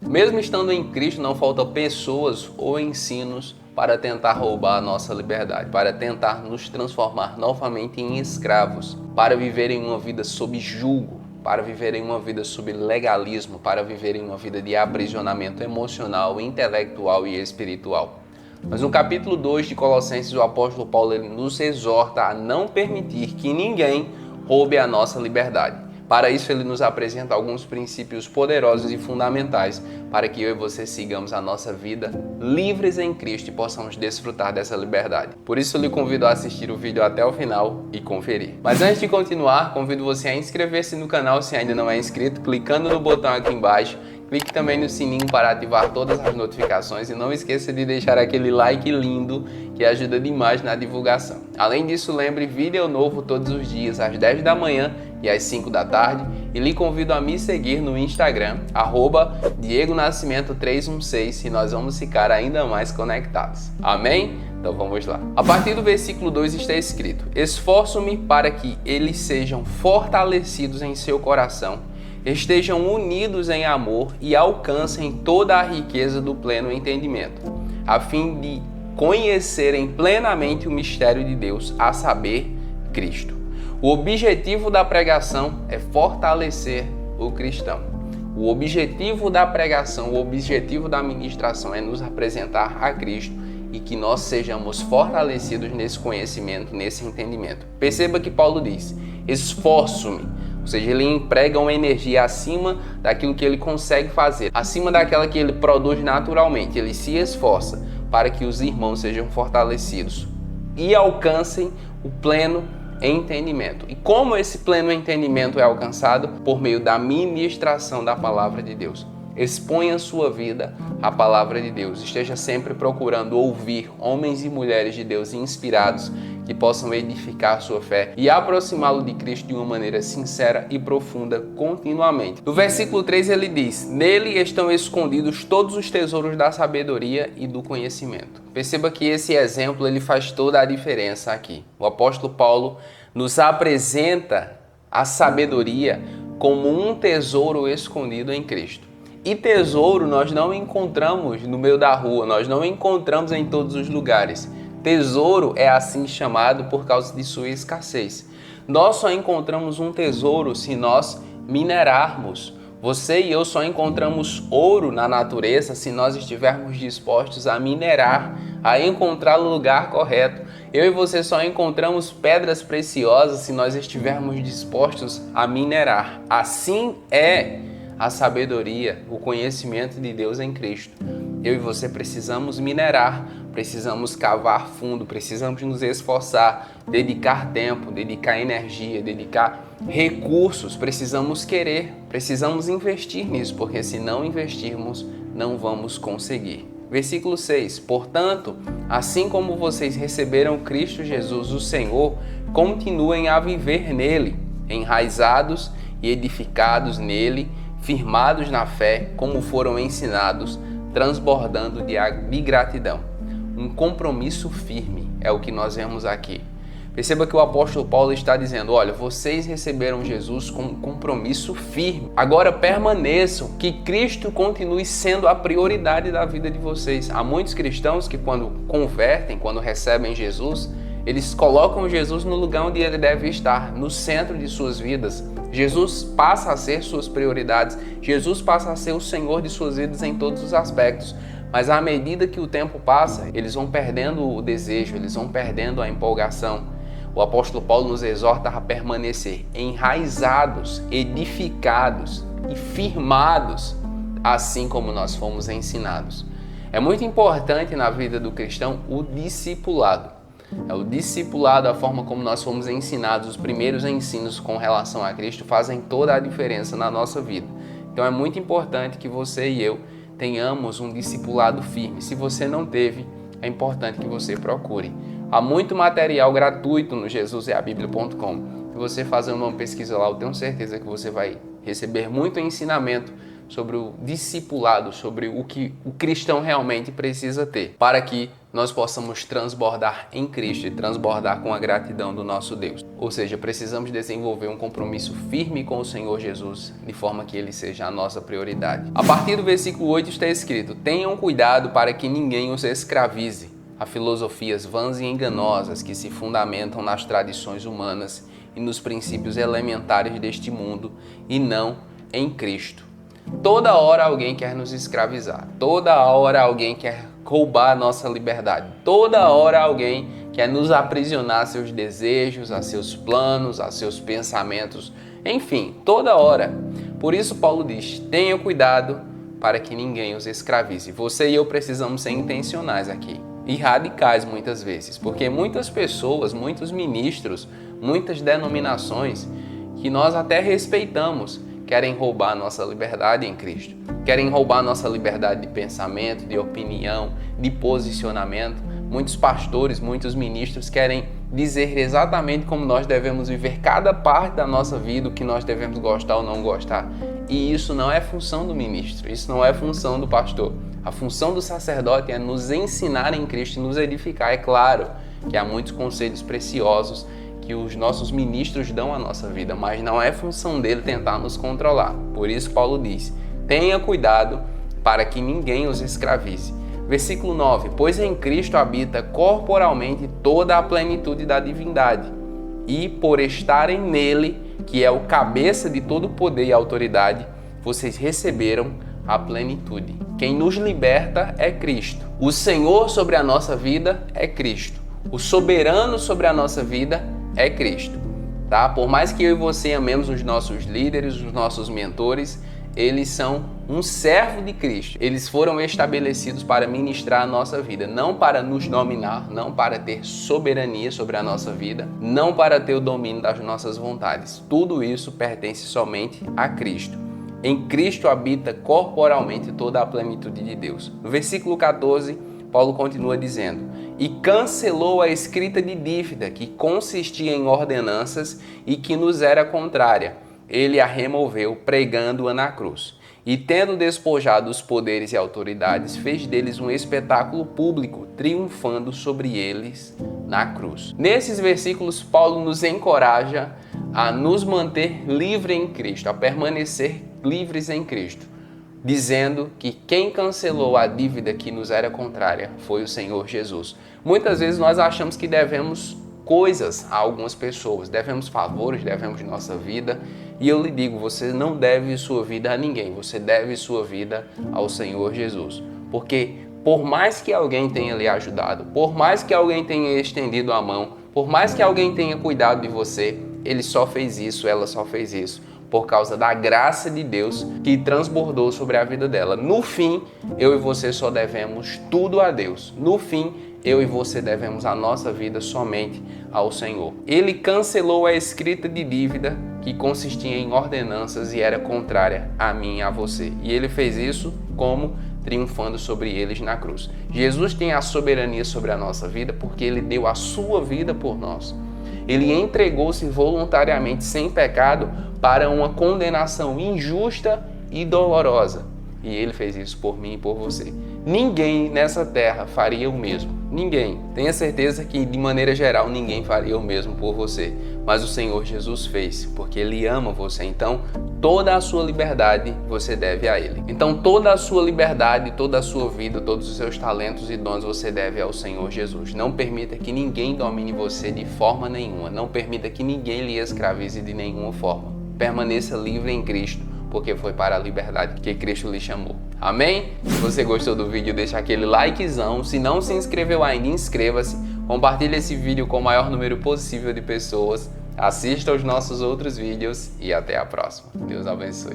Mesmo estando em Cristo, não faltam pessoas ou ensinos para tentar roubar a nossa liberdade, para tentar nos transformar novamente em escravos, para viverem uma vida sob julgo, para viverem uma vida sob legalismo, para viverem uma vida de aprisionamento emocional, intelectual e espiritual. Mas no capítulo 2 de Colossenses, o apóstolo Paulo ele nos exorta a não permitir que ninguém roube a nossa liberdade. Para isso, ele nos apresenta alguns princípios poderosos e fundamentais para que eu e você sigamos a nossa vida livres em Cristo e possamos desfrutar dessa liberdade. Por isso, eu lhe convido a assistir o vídeo até o final e conferir. Mas antes de continuar, convido você a inscrever-se no canal se ainda não é inscrito, clicando no botão aqui embaixo. Clique também no sininho para ativar todas as notificações e não esqueça de deixar aquele like lindo que ajuda demais na divulgação. Além disso, lembre, vídeo novo todos os dias às 10 da manhã e às 5 da tarde e lhe convido a me seguir no Instagram, @DiegoNascimento316 e nós vamos ficar ainda mais conectados. Amém? Então vamos lá. A partir do versículo 2 está escrito: Esforço-me para que eles sejam fortalecidos em seu coração, estejam unidos em amor e alcancem toda a riqueza do pleno entendimento, a fim de conhecerem plenamente o mistério de Deus, a saber, Cristo. O objetivo da pregação é fortalecer o cristão. O objetivo da pregação, o objetivo da ministração é nos apresentar a Cristo e que nós sejamos fortalecidos nesse conhecimento, nesse entendimento. Perceba que Paulo diz: esforço-me. Ou seja, ele emprega uma energia acima daquilo que ele consegue fazer, acima daquela que ele produz naturalmente. Ele se esforça para que os irmãos sejam fortalecidos e alcancem o pleno entendimento. E como esse pleno entendimento é alcançado? Por meio da ministração da palavra de Deus. Exponha sua vida à palavra de Deus. Esteja sempre procurando ouvir homens e mulheres de Deus inspirados que possam edificar a sua fé e aproximá-lo de Cristo de uma maneira sincera e profunda continuamente. No versículo 3 ele diz: Nele estão escondidos todos os tesouros da sabedoria e do conhecimento. Perceba que esse exemplo ele faz toda a diferença aqui. O apóstolo Paulo nos apresenta a sabedoria como um tesouro escondido em Cristo. E tesouro nós não encontramos no meio da rua, nós não encontramos em todos os lugares. Tesouro é assim chamado por causa de sua escassez. Nós só encontramos um tesouro se nós minerarmos. Você e eu só encontramos ouro na natureza se nós estivermos dispostos a minerar, a encontrar o lugar correto. Eu e você só encontramos pedras preciosas se nós estivermos dispostos a minerar. Assim é a sabedoria, o conhecimento de Deus em Cristo. Eu e você precisamos minerar, precisamos cavar fundo, precisamos nos esforçar, dedicar tempo, dedicar energia, dedicar recursos, precisamos querer, precisamos investir nisso, porque se não investirmos, não vamos conseguir. Versículo 6: Portanto, assim como vocês receberam Cristo Jesus, o Senhor, continuem a viver nele, enraizados e edificados nele, firmados na fé, como foram ensinados, transbordando de gratidão. Um compromisso firme é o que nós vemos aqui. Perceba que o apóstolo Paulo está dizendo: olha, vocês receberam Jesus com um compromisso firme. Agora permaneçam, que Cristo continue sendo a prioridade da vida de vocês. Há muitos cristãos que quando convertem, quando recebem Jesus, eles colocam Jesus no lugar onde ele deve estar, no centro de suas vidas. Jesus passa a ser suas prioridades. Jesus passa a ser o Senhor de suas vidas em todos os aspectos. Mas à medida que o tempo passa, eles vão perdendo o desejo, eles vão perdendo a empolgação. O apóstolo Paulo nos exorta a permanecer enraizados, edificados e firmados, assim como nós fomos ensinados. É muito importante na vida do cristão o discipulado. É o discipulado, a forma como nós fomos ensinados, os primeiros ensinos com relação a Cristo fazem toda a diferença na nossa vida. Então é muito importante que você e eu tenhamos um discipulado firme. Se você não teve, é importante que você procure. Há muito material gratuito no jesuseabiblia.com. Se você fazer uma pesquisa lá, eu tenho certeza que você vai receber muito ensinamento sobre o discipulado, sobre o que o cristão realmente precisa ter, para que nós possamos transbordar em Cristo e transbordar com a gratidão do nosso Deus. Ou seja, precisamos desenvolver um compromisso firme com o Senhor Jesus, de forma que Ele seja a nossa prioridade. A partir do versículo 8 está escrito: tenham cuidado para que ninguém os escravize a filosofias vãs e enganosas que se fundamentam nas tradições humanas e nos princípios elementares deste mundo e não em Cristo. Toda hora alguém quer nos escravizar, toda hora alguém quer roubar a nossa liberdade, toda hora alguém quer nos aprisionar a seus desejos, a seus planos, a seus pensamentos, enfim, toda hora. Por isso Paulo diz: tenham cuidado para que ninguém os escravize. Você e eu precisamos ser intencionais aqui e radicais muitas vezes, porque muitas pessoas, muitos ministros, muitas denominações que nós até respeitamos, querem roubar a nossa liberdade em Cristo. Querem roubar a nossa liberdade de pensamento, de opinião, de posicionamento. Muitos pastores, muitos ministros querem dizer exatamente como nós devemos viver cada parte da nossa vida, o que nós devemos gostar ou não gostar. E isso não é função do ministro, isso não é função do pastor. A função do sacerdote é nos ensinar em Cristo e nos edificar. É claro que há muitos conselhos preciosos que os nossos ministros dão à nossa vida, mas não é função dele tentar nos controlar. Por isso Paulo diz: tenha cuidado para que ninguém os escravize. Versículo 9: pois em Cristo habita corporalmente toda a plenitude da divindade, e por estarem nele, que é o cabeça de todo poder e autoridade, vocês receberam a plenitude. Quem nos liberta é Cristo. O Senhor sobre a nossa vida é Cristo. O soberano sobre a nossa vida é Cristo, tá? Por mais que eu e você amemos os nossos líderes, os nossos mentores, eles são um servo de Cristo. Eles foram estabelecidos para ministrar a nossa vida, não para nos dominar, não para ter soberania sobre a nossa vida, não para ter o domínio das nossas vontades. Tudo isso pertence somente a Cristo. Em Cristo habita corporalmente toda a plenitude de Deus. No versículo 14, Paulo continua dizendo: e cancelou a escrita de dívida que consistia em ordenanças e que nos era contrária. Ele a removeu, pregando-a na cruz. E tendo despojado os poderes e autoridades, fez deles um espetáculo público, triunfando sobre eles na cruz. Nesses versículos, Paulo nos encoraja a nos manter livres em Cristo, a permanecer livres em Cristo, dizendo que quem cancelou a dívida que nos era contrária foi o Senhor Jesus. Muitas vezes nós achamos que devemos coisas a algumas pessoas, devemos favores, devemos nossa vida, e eu lhe digo, você não deve sua vida a ninguém, você deve sua vida ao Senhor Jesus, porque por mais que alguém tenha lhe ajudado, por mais que alguém tenha estendido a mão, por mais que alguém tenha cuidado de você, ele só fez isso, ela só fez isso por causa da graça de Deus que transbordou sobre a vida dela. No fim, eu e você só devemos tudo a Deus. No fim, eu e você devemos a nossa vida somente ao Senhor. Ele cancelou a escrita de dívida que consistia em ordenanças e era contrária a mim e a você. E ele fez isso como? Triunfando sobre eles na cruz. Jesus tem a soberania sobre a nossa vida porque ele deu a sua vida por nós. Ele entregou-se voluntariamente sem pecado para uma condenação injusta e dolorosa. E ele fez isso por mim e por você. Ninguém nessa terra faria o mesmo. Ninguém. Tenha certeza que, de maneira geral, ninguém faria o mesmo por você. Mas o Senhor Jesus fez, porque Ele ama você. Então, toda a sua liberdade você deve a Ele. Então, toda a sua liberdade, toda a sua vida, todos os seus talentos e dons você deve ao Senhor Jesus. Não permita que ninguém domine você de forma nenhuma. Não permita que ninguém lhe escravize de nenhuma forma. Permaneça livre em Cristo, porque foi para a liberdade que Cristo lhe chamou. Amém? Se você gostou do vídeo, deixa aquele likezão. Se não se inscreveu ainda, inscreva-se. Compartilhe esse vídeo com o maior número possível de pessoas. Assista aos nossos outros vídeos e até a próxima. Deus abençoe.